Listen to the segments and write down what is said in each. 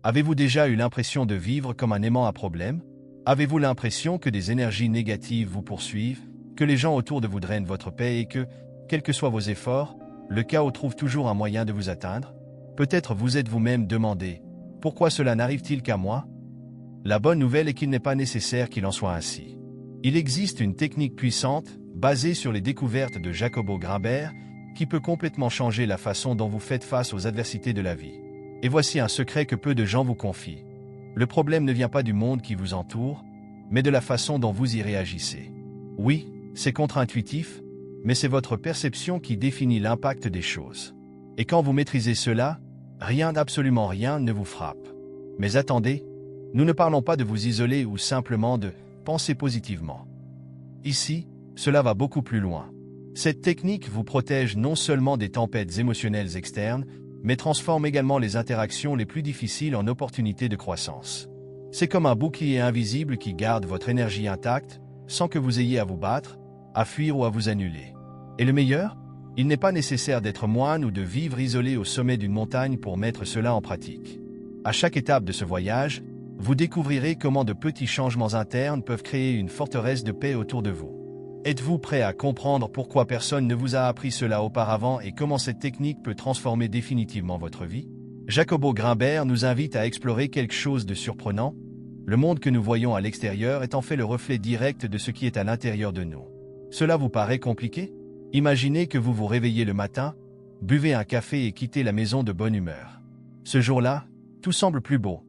Avez-vous déjà eu l'impression de vivre comme un aimant à problème? Avez-vous l'impression que des énergies négatives vous poursuivent, que les gens autour de vous drainent votre paix et que, quels que soient vos efforts, le chaos trouve toujours un moyen de vous atteindre? Peut-être vous êtes vous-même demandé « Pourquoi cela n'arrive-t-il qu'à moi ?» La bonne nouvelle est qu'il n'est pas nécessaire qu'il en soit ainsi. Il existe une technique puissante, basée sur les découvertes de Jacobo Grinberg, qui peut complètement changer la façon dont vous faites face aux adversités de la vie. Et voici un secret que peu de gens vous confient. Le problème ne vient pas du monde qui vous entoure, mais de la façon dont vous y réagissez. Oui, c'est contre-intuitif, mais c'est votre perception qui définit l'impact des choses. Et quand vous maîtrisez cela, rien, absolument rien, ne vous frappe. Mais attendez, nous ne parlons pas de vous isoler ou simplement de penser positivement. Ici, cela va beaucoup plus loin. Cette technique vous protège non seulement des tempêtes émotionnelles externes, mais transforme également les interactions les plus difficiles en opportunités de croissance. C'est comme un bouclier invisible qui garde votre énergie intacte, sans que vous ayez à vous battre, à fuir ou à vous annuler. Et le meilleur? Il n'est pas nécessaire d'être moine ou de vivre isolé au sommet d'une montagne pour mettre cela en pratique. À chaque étape de ce voyage, vous découvrirez comment de petits changements internes peuvent créer une forteresse de paix autour de vous. Êtes-vous prêt à comprendre pourquoi personne ne vous a appris cela auparavant et comment cette technique peut transformer définitivement votre vie? Jacobo Grinberg nous invite à explorer quelque chose de surprenant. Le monde que nous voyons à l'extérieur est en fait le reflet direct de ce qui est à l'intérieur de nous. Cela vous paraît compliqué? Imaginez que vous vous réveillez le matin, buvez un café et quittez la maison de bonne humeur. Ce jour-là, tout semble plus beau.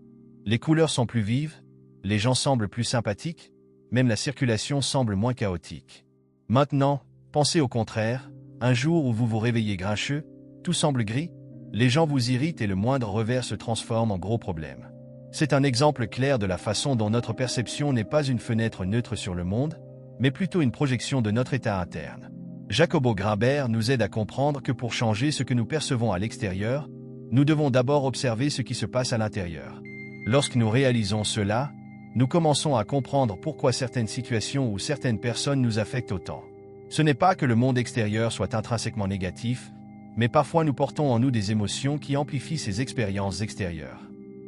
Les couleurs sont plus vives, les gens semblent plus sympathiques, même la circulation semble moins chaotique. Maintenant, pensez au contraire, un jour où vous vous réveillez grincheux, tout semble gris, les gens vous irritent et le moindre revers se transforme en gros problème. C'est un exemple clair de la façon dont notre perception n'est pas une fenêtre neutre sur le monde, mais plutôt une projection de notre état interne. Jacobo Grinberg nous aide à comprendre que pour changer ce que nous percevons à l'extérieur, nous devons d'abord observer ce qui se passe à l'intérieur. Lorsque nous réalisons cela, nous commençons à comprendre pourquoi certaines situations ou certaines personnes nous affectent autant. Ce n'est pas que le monde extérieur soit intrinsèquement négatif, mais parfois nous portons en nous des émotions qui amplifient ces expériences extérieures.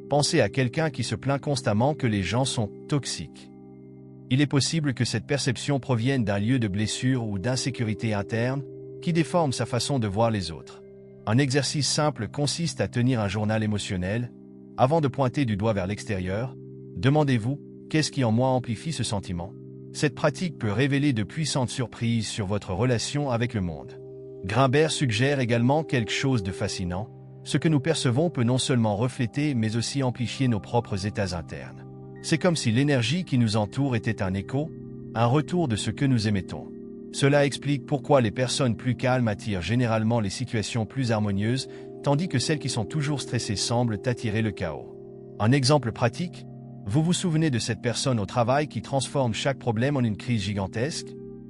Pensez à quelqu'un qui se plaint constamment que les gens sont toxiques. Il est possible que cette perception provienne d'un lieu de blessure ou d'insécurité interne qui déforme sa façon de voir les autres. Un exercice simple consiste à tenir un journal émotionnel. Avant de pointer du doigt vers l'extérieur, demandez-vous, qu'est-ce qui en moi amplifie ce sentiment? Cette pratique peut révéler de puissantes surprises sur votre relation avec le monde. Grinberg suggère également quelque chose de fascinant. Ce que nous percevons peut non seulement refléter mais aussi amplifier nos propres états internes. C'est comme si l'énergie qui nous entoure était un écho, un retour de ce que nous émettons. Cela explique pourquoi les personnes plus calmes attirent généralement les situations plus harmonieuses, tandis que celles qui sont toujours stressées semblent attirer le chaos. Un exemple pratique, vous vous souvenez de cette personne au travail qui transforme chaque problème en une crise gigantesque?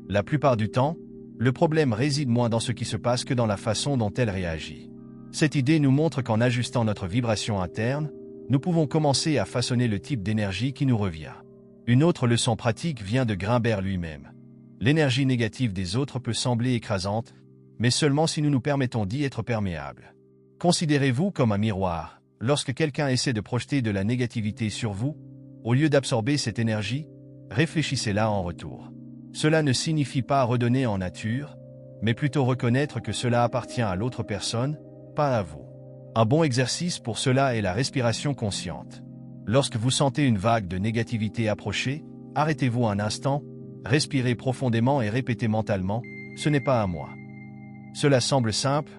La plupart du temps, le problème réside moins dans ce qui se passe que dans la façon dont elle réagit. Cette idée nous montre qu'en ajustant notre vibration interne, nous pouvons commencer à façonner le type d'énergie qui nous revient. Une autre leçon pratique vient de Grinberg lui-même. L'énergie négative des autres peut sembler écrasante, mais seulement si nous nous permettons d'y être perméables. Considérez-vous comme un miroir. Lorsque quelqu'un essaie de projeter de la négativité sur vous, au lieu d'absorber cette énergie, réfléchissez-la en retour. Cela ne signifie pas redonner en nature, mais plutôt reconnaître que cela appartient à l'autre personne, pas à vous. Un bon exercice pour cela est la respiration consciente. Lorsque vous sentez une vague de négativité approcher, arrêtez-vous un instant, respirez profondément et répétez mentalement « ce n'est pas à moi ». Cela semble simple,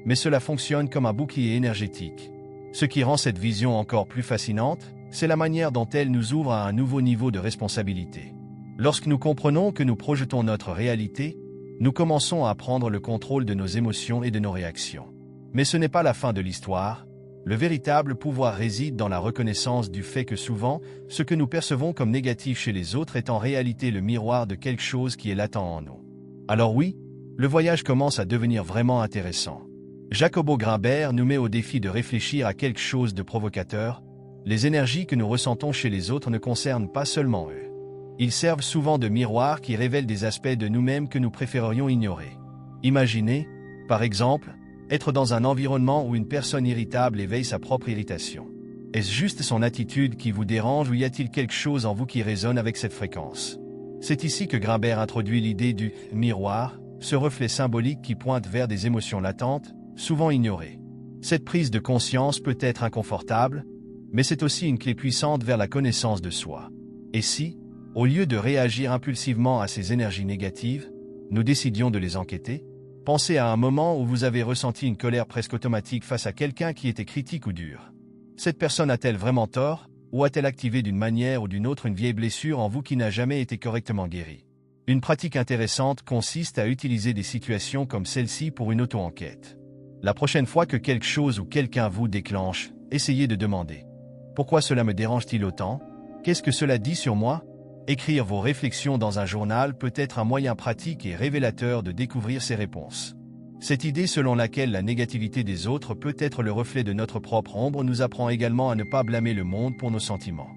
mais cela fonctionne comme un bouclier énergétique. Ce qui rend cette vision encore plus fascinante, c'est la manière dont elle nous ouvre à un nouveau niveau de responsabilité. Lorsque nous comprenons que nous projetons notre réalité, nous commençons à prendre le contrôle de nos émotions et de nos réactions. Mais ce n'est pas la fin de l'histoire. Le véritable pouvoir réside dans la reconnaissance du fait que souvent, ce que nous percevons comme négatif chez les autres est en réalité le miroir de quelque chose qui est latent en nous. Alors oui, le voyage commence à devenir vraiment intéressant. Jacobo Grinberg nous met au défi de réfléchir à quelque chose de provocateur. Les énergies que nous ressentons chez les autres ne concernent pas seulement eux. Ils servent souvent de miroir qui révèlent des aspects de nous-mêmes que nous préférerions ignorer. Imaginez, par exemple, être dans un environnement où une personne irritable éveille sa propre irritation. Est-ce juste son attitude qui vous dérange ou y a-t-il quelque chose en vous qui résonne avec cette fréquence? C'est ici que Grimbert introduit l'idée du miroir, ce reflet symbolique qui pointe vers des émotions latentes, souvent ignorées. Cette prise de conscience peut être inconfortable, mais c'est aussi une clé puissante vers la connaissance de soi. Et si, au lieu de réagir impulsivement à ces énergies négatives, nous décidions de les enquêter? Pensez à un moment où vous avez ressenti une colère presque automatique face à quelqu'un qui était critique ou dur. Cette personne a-t-elle vraiment tort, ou a-t-elle activé d'une manière ou d'une autre une vieille blessure en vous qui n'a jamais été correctement guérie? Une pratique intéressante consiste à utiliser des situations comme celle-ci pour une auto-enquête. La prochaine fois que quelque chose ou quelqu'un vous déclenche, essayez de demander « Pourquoi cela me dérange-t-il autant? Qu'est-ce que cela dit sur moi ?» Écrire vos réflexions dans un journal peut être un moyen pratique et révélateur de découvrir ces réponses. Cette idée selon laquelle la négativité des autres peut être le reflet de notre propre ombre nous apprend également à ne pas blâmer le monde pour nos sentiments.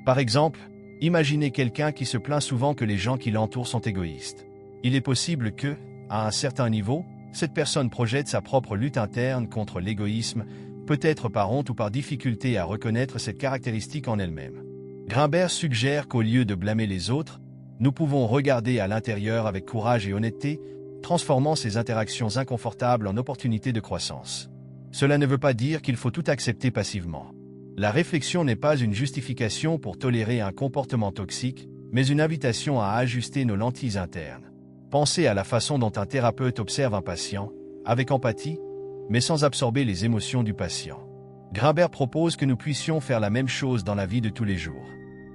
Par exemple, imaginez quelqu'un qui se plaint souvent que les gens qui l'entourent sont égoïstes. Il est possible que, à un certain niveau, cette personne projette sa propre lutte interne contre l'égoïsme, peut-être par honte ou par difficulté à reconnaître cette caractéristique en elle-même. Grimbert suggère qu'au lieu de blâmer les autres, nous pouvons regarder à l'intérieur avec courage et honnêteté, transformant ces interactions inconfortables en opportunités de croissance. Cela ne veut pas dire qu'il faut tout accepter passivement. La réflexion n'est pas une justification pour tolérer un comportement toxique, mais une invitation à ajuster nos lentilles internes. Pensez à la façon dont un thérapeute observe un patient, avec empathie, mais sans absorber les émotions du patient. Grimbert propose que nous puissions faire la même chose dans la vie de tous les jours.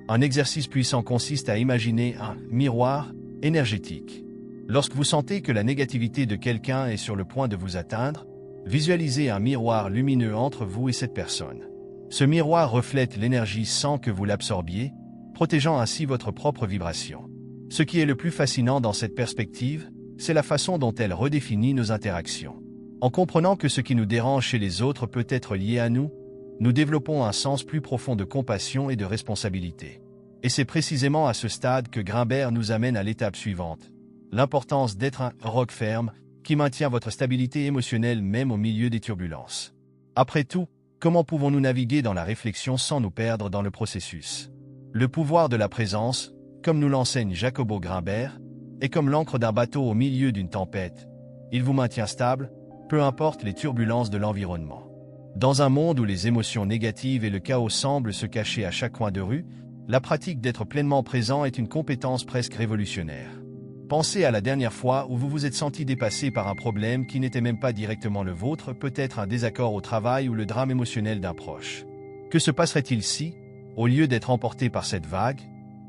Un exercice puissant consiste à imaginer un miroir énergétique. Lorsque vous sentez que la négativité de quelqu'un est sur le point de vous atteindre, visualisez un miroir lumineux entre vous et cette personne. Ce miroir reflète l'énergie sans que vous l'absorbiez, protégeant ainsi votre propre vibration. Ce qui est le plus fascinant dans cette perspective, c'est la façon dont elle redéfinit nos interactions. En comprenant que ce qui nous dérange chez les autres peut être lié à nous, nous développons un sens plus profond de compassion et de responsabilité. Et c'est précisément à ce stade que Grimbert nous amène à l'étape suivante. L'importance d'être un roc ferme qui maintient votre stabilité émotionnelle même au milieu des turbulences. Après tout, comment pouvons-nous naviguer dans la réflexion sans nous perdre dans le processus? Le pouvoir de la présence, comme nous l'enseigne Jacobo Grimbert, est comme l'encre d'un bateau au milieu d'une tempête. Il vous maintient stable, peu importe les turbulences de l'environnement. Dans un monde où les émotions négatives et le chaos semblent se cacher à chaque coin de rue, la pratique d'être pleinement présent est une compétence presque révolutionnaire. Pensez à la dernière fois où vous vous êtes senti dépassé par un problème qui n'était même pas directement le vôtre, peut-être un désaccord au travail ou le drame émotionnel d'un proche. Que se passerait-il si, au lieu d'être emporté par cette vague,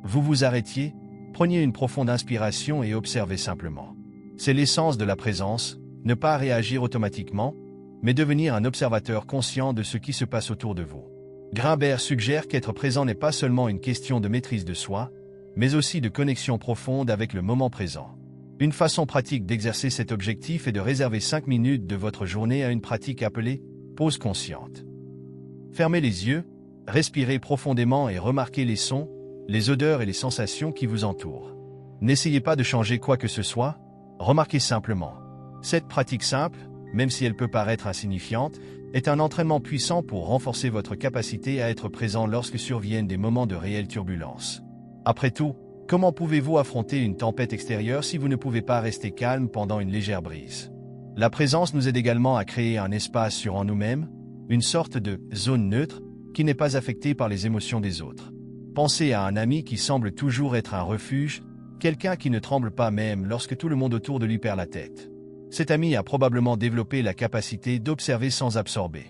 vous vous arrêtiez, preniez une profonde inspiration et observez simplement? C'est l'essence de la présence, ne pas réagir automatiquement, mais devenir un observateur conscient de ce qui se passe autour de vous. Grimbert suggère qu'être présent n'est pas seulement une question de maîtrise de soi, mais aussi de connexion profonde avec le moment présent. Une façon pratique d'exercer cet objectif est de réserver 5 minutes de votre journée à une pratique appelée « pause consciente ». Fermez les yeux, respirez profondément et remarquez les sons, les odeurs et les sensations qui vous entourent. N'essayez pas de changer quoi que ce soit, remarquez simplement. Cette pratique simple, même si elle peut paraître insignifiante, est un entraînement puissant pour renforcer votre capacité à être présent lorsque surviennent des moments de réelle turbulence. Après tout, comment pouvez-vous affronter une tempête extérieure si vous ne pouvez pas rester calme pendant une légère brise? La présence nous aide également à créer un espace sur en nous-mêmes, une sorte de zone neutre qui n'est pas affectée par les émotions des autres. Pensez à un ami qui semble toujours être un refuge, quelqu'un qui ne tremble pas même lorsque tout le monde autour de lui perd la tête. Cet ami a probablement développé la capacité d'observer sans absorber.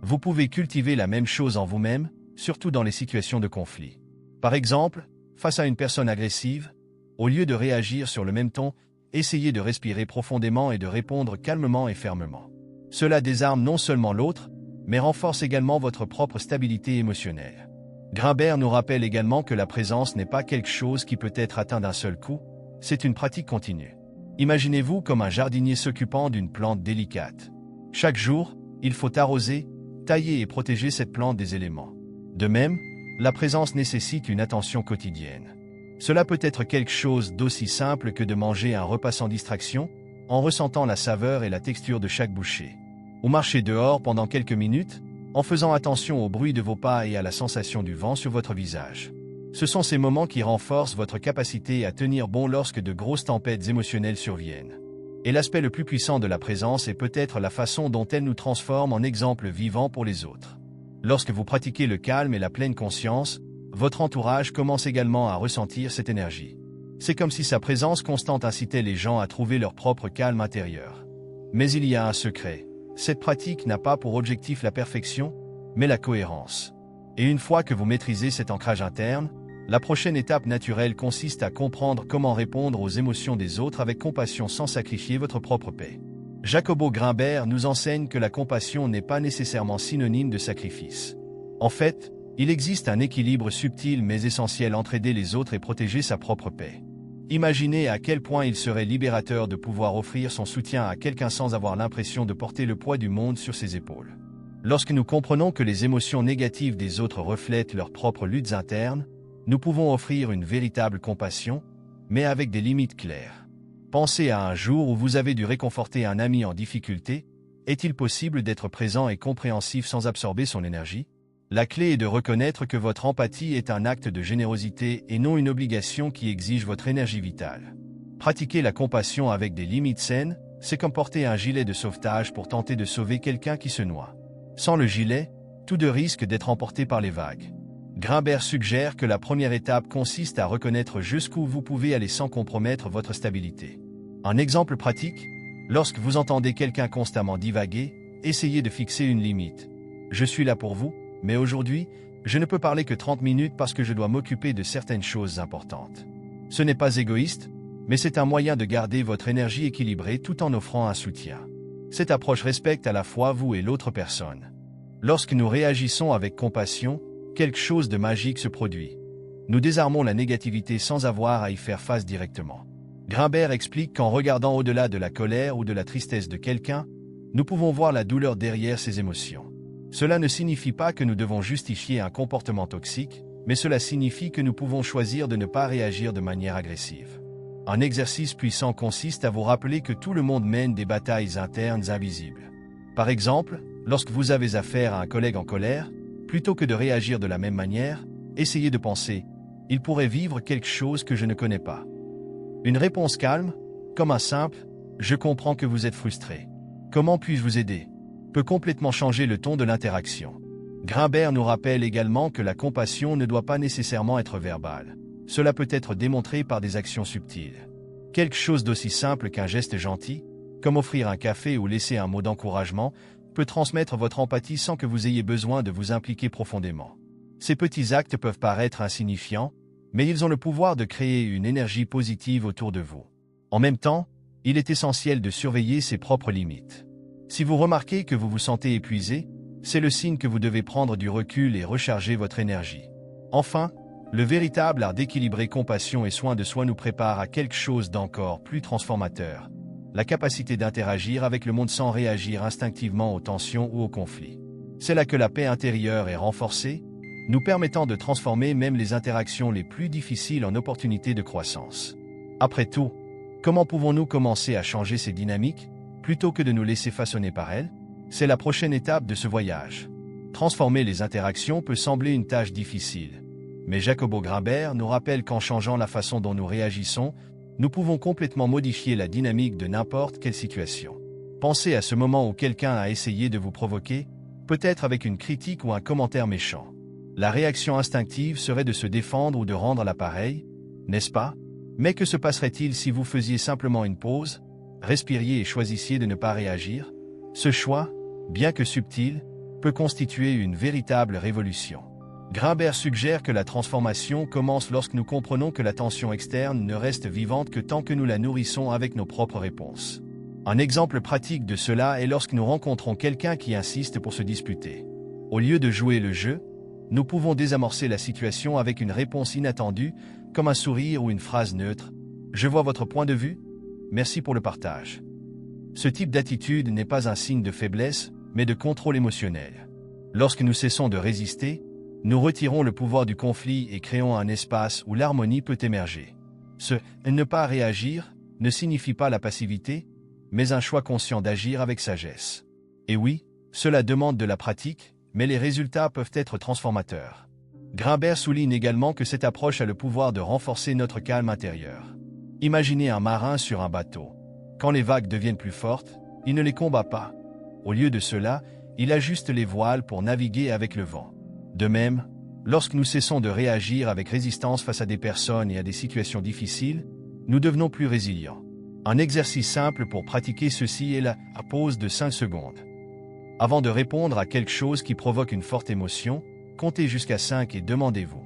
Vous pouvez cultiver la même chose en vous-même, surtout dans les situations de conflit. Par exemple, face à une personne agressive, au lieu de réagir sur le même ton, essayez de respirer profondément et de répondre calmement et fermement. Cela désarme non seulement l'autre, mais renforce également votre propre stabilité émotionnelle. Grimbert nous rappelle également que la présence n'est pas quelque chose qui peut être atteint d'un seul coup, c'est une pratique continue. Imaginez-vous comme un jardinier s'occupant d'une plante délicate. Chaque jour, il faut arroser, tailler et protéger cette plante des éléments. De même, la présence nécessite une attention quotidienne. Cela peut être quelque chose d'aussi simple que de manger un repas sans distraction, en ressentant la saveur et la texture de chaque bouchée. Ou marcher dehors pendant quelques minutes, en faisant attention au bruit de vos pas et à la sensation du vent sur votre visage. Ce sont ces moments qui renforcent votre capacité à tenir bon lorsque de grosses tempêtes émotionnelles surviennent. Et l'aspect le plus puissant de la présence est peut-être la façon dont elle nous transforme en exemple vivant pour les autres. Lorsque vous pratiquez le calme et la pleine conscience, votre entourage commence également à ressentir cette énergie. C'est comme si sa présence constante incitait les gens à trouver leur propre calme intérieur. Mais il y a un secret. Cette pratique n'a pas pour objectif la perfection, mais la cohérence. Et une fois que vous maîtrisez cet ancrage interne, la prochaine étape naturelle consiste à comprendre comment répondre aux émotions des autres avec compassion sans sacrifier votre propre paix. Jacobo Grimbert nous enseigne que la compassion n'est pas nécessairement synonyme de sacrifice. En fait, il existe un équilibre subtil mais essentiel entre aider les autres et protéger sa propre paix. Imaginez à quel point il serait libérateur de pouvoir offrir son soutien à quelqu'un sans avoir l'impression de porter le poids du monde sur ses épaules. Lorsque nous comprenons que les émotions négatives des autres reflètent leurs propres luttes internes, nous pouvons offrir une véritable compassion, mais avec des limites claires. Pensez à un jour où vous avez dû réconforter un ami en difficulté. Est-il possible d'être présent et compréhensif sans absorber son énergie? La clé est de reconnaître que votre empathie est un acte de générosité et non une obligation qui exige votre énergie vitale. Pratiquer la compassion avec des limites saines, c'est comme porter un gilet de sauvetage pour tenter de sauver quelqu'un qui se noie. Sans le gilet, tout de risque d'être emporté par les vagues. Grimbert suggère que la première étape consiste à reconnaître jusqu'où vous pouvez aller sans compromettre votre stabilité. Un exemple pratique, lorsque vous entendez quelqu'un constamment divaguer, essayez de fixer une limite. Je suis là pour vous, mais aujourd'hui, je ne peux parler que 30 minutes parce que je dois m'occuper de certaines choses importantes. Ce n'est pas égoïste, mais c'est un moyen de garder votre énergie équilibrée tout en offrant un soutien. Cette approche respecte à la fois vous et l'autre personne. Lorsque nous réagissons avec compassion, quelque chose de magique se produit. Nous désarmons la négativité sans avoir à y faire face directement. Grimbert explique qu'en regardant au-delà de la colère ou de la tristesse de quelqu'un, nous pouvons voir la douleur derrière ses émotions. Cela ne signifie pas que nous devons justifier un comportement toxique, mais cela signifie que nous pouvons choisir de ne pas réagir de manière agressive. Un exercice puissant consiste à vous rappeler que tout le monde mène des batailles internes invisibles. Par exemple, lorsque vous avez affaire à un collègue en colère, plutôt que de réagir de la même manière, essayez de penser « il pourrait vivre quelque chose que je ne connais pas ». Une réponse calme, comme un simple « je comprends que vous êtes frustré. Comment puis-je vous aider ?» peut complètement changer le ton de l'interaction. Grimbert nous rappelle également que la compassion ne doit pas nécessairement être verbale. Cela peut être démontré par des actions subtiles. Quelque chose d'aussi simple qu'un geste gentil, comme offrir un café ou laisser un mot d'encouragement, peut transmettre votre empathie sans que vous ayez besoin de vous impliquer profondément. Ces petits actes peuvent paraître insignifiants, mais ils ont le pouvoir de créer une énergie positive autour de vous. En même temps, il est essentiel de surveiller ses propres limites. Si vous remarquez que vous vous sentez épuisé, c'est le signe que vous devez prendre du recul et recharger votre énergie. Enfin, le véritable art d'équilibrer compassion et soin de soi nous prépare à quelque chose d'encore plus transformateur. La capacité d'interagir avec le monde sans réagir instinctivement aux tensions ou aux conflits. C'est là que la paix intérieure est renforcée, nous permettant de transformer même les interactions les plus difficiles en opportunités de croissance. Après tout, comment pouvons-nous commencer à changer ces dynamiques, plutôt que de nous laisser façonner par elles? C'est la prochaine étape de ce voyage. Transformer les interactions peut sembler une tâche difficile. Mais Jacobo Grimbert nous rappelle qu'en changeant la façon dont nous réagissons, nous pouvons complètement modifier la dynamique de n'importe quelle situation. Pensez à ce moment où quelqu'un a essayé de vous provoquer, peut-être avec une critique ou un commentaire méchant. La réaction instinctive serait de se défendre ou de rendre l'appareil, n'est-ce pas? Mais que se passerait-il si vous faisiez simplement une pause, respiriez et choisissiez de ne pas réagir? Ce choix, bien que subtil, peut constituer une véritable révolution. Grimbert suggère que la transformation commence lorsque nous comprenons que la tension externe ne reste vivante que tant que nous la nourrissons avec nos propres réponses. Un exemple pratique de cela est lorsque nous rencontrons quelqu'un qui insiste pour se disputer. Au lieu de jouer le jeu, nous pouvons désamorcer la situation avec une réponse inattendue, comme un sourire ou une phrase neutre. « Je vois votre point de vue. Merci pour le partage. » Ce type d'attitude n'est pas un signe de faiblesse, mais de contrôle émotionnel. Lorsque nous cessons de résister, nous retirons le pouvoir du conflit et créons un espace où l'harmonie peut émerger. Ce « ne pas réagir » ne signifie pas la passivité, mais un choix conscient d'agir avec sagesse. Et oui, cela demande de la pratique, mais les résultats peuvent être transformateurs. Grimbert souligne également que cette approche a le pouvoir de renforcer notre calme intérieur. Imaginez un marin sur un bateau. Quand les vagues deviennent plus fortes, il ne les combat pas. Au lieu de cela, il ajuste les voiles pour naviguer avec le vent. De même, lorsque nous cessons de réagir avec résistance face à des personnes et à des situations difficiles, nous devenons plus résilients. Un exercice simple pour pratiquer ceci est la pause de 5 secondes. Avant de répondre à quelque chose qui provoque une forte émotion, comptez jusqu'à 5 et demandez-vous: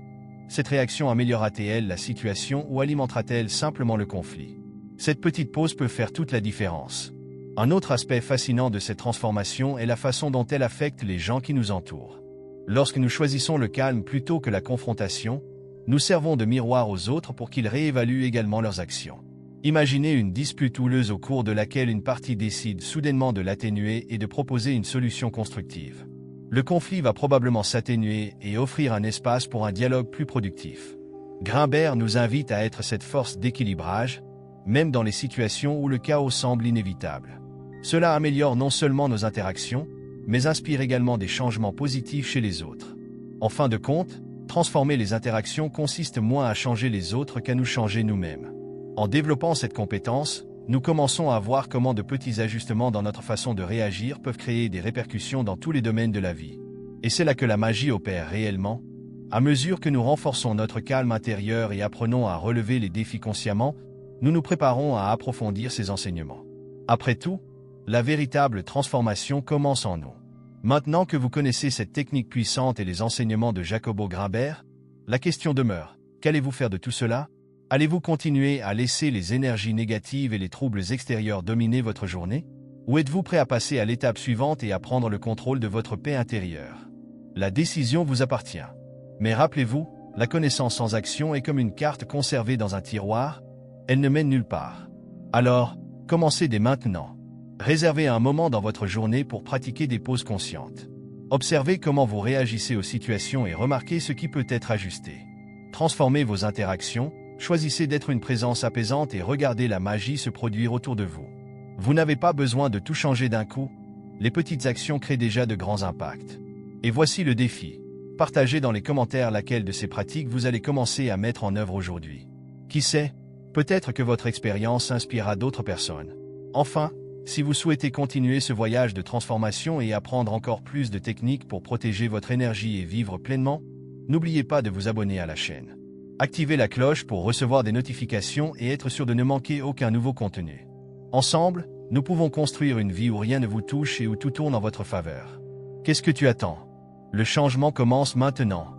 cette réaction améliorera-t-elle la situation ou alimentera-t-elle simplement le conflit? Cette petite pause peut faire toute la différence. Un autre aspect fascinant de cette transformation est la façon dont elle affecte les gens qui nous entourent. Lorsque nous choisissons le calme plutôt que la confrontation, nous servons de miroir aux autres pour qu'ils réévaluent également leurs actions. Imaginez une dispute houleuse au cours de laquelle une partie décide soudainement de l'atténuer et de proposer une solution constructive. Le conflit va probablement s'atténuer et offrir un espace pour un dialogue plus productif. Grimbert nous invite à être cette force d'équilibrage, même dans les situations où le chaos semble inévitable. Cela améliore non seulement nos interactions, mais inspire également des changements positifs chez les autres. En fin de compte, transformer les interactions consiste moins à changer les autres qu'à nous changer nous-mêmes. En développant cette compétence, nous commençons à voir comment de petits ajustements dans notre façon de réagir peuvent créer des répercussions dans tous les domaines de la vie. Et c'est là que la magie opère réellement. À mesure que nous renforçons notre calme intérieur et apprenons à relever les défis consciemment, nous nous préparons à approfondir ces enseignements. Après tout, la véritable transformation commence en nous. Maintenant que vous connaissez cette technique puissante et les enseignements de Jacobo Grimbert, la question demeure: qu'allez-vous faire de tout cela? Allez-vous continuer à laisser les énergies négatives et les troubles extérieurs dominer votre journée? Ou êtes-vous prêt à passer à l'étape suivante et à prendre le contrôle de votre paix intérieure? La décision vous appartient. Mais rappelez-vous, la connaissance sans action est comme une carte conservée dans un tiroir, elle ne mène nulle part. Alors, commencez dès maintenant. Réservez un moment dans votre journée pour pratiquer des pauses conscientes. Observez comment vous réagissez aux situations et remarquez ce qui peut être ajusté. Transformez vos interactions, choisissez d'être une présence apaisante et regardez la magie se produire autour de vous. Vous n'avez pas besoin de tout changer d'un coup, les petites actions créent déjà de grands impacts. Et voici le défi. Partagez dans les commentaires laquelle de ces pratiques vous allez commencer à mettre en œuvre aujourd'hui. Qui sait, peut-être que votre expérience inspirera d'autres personnes. Enfin, si vous souhaitez continuer ce voyage de transformation et apprendre encore plus de techniques pour protéger votre énergie et vivre pleinement, n'oubliez pas de vous abonner à la chaîne. Activez la cloche pour recevoir des notifications et être sûr de ne manquer aucun nouveau contenu. Ensemble, nous pouvons construire une vie où rien ne vous touche et où tout tourne en votre faveur. Qu'est-ce que tu attends? Le changement commence maintenant.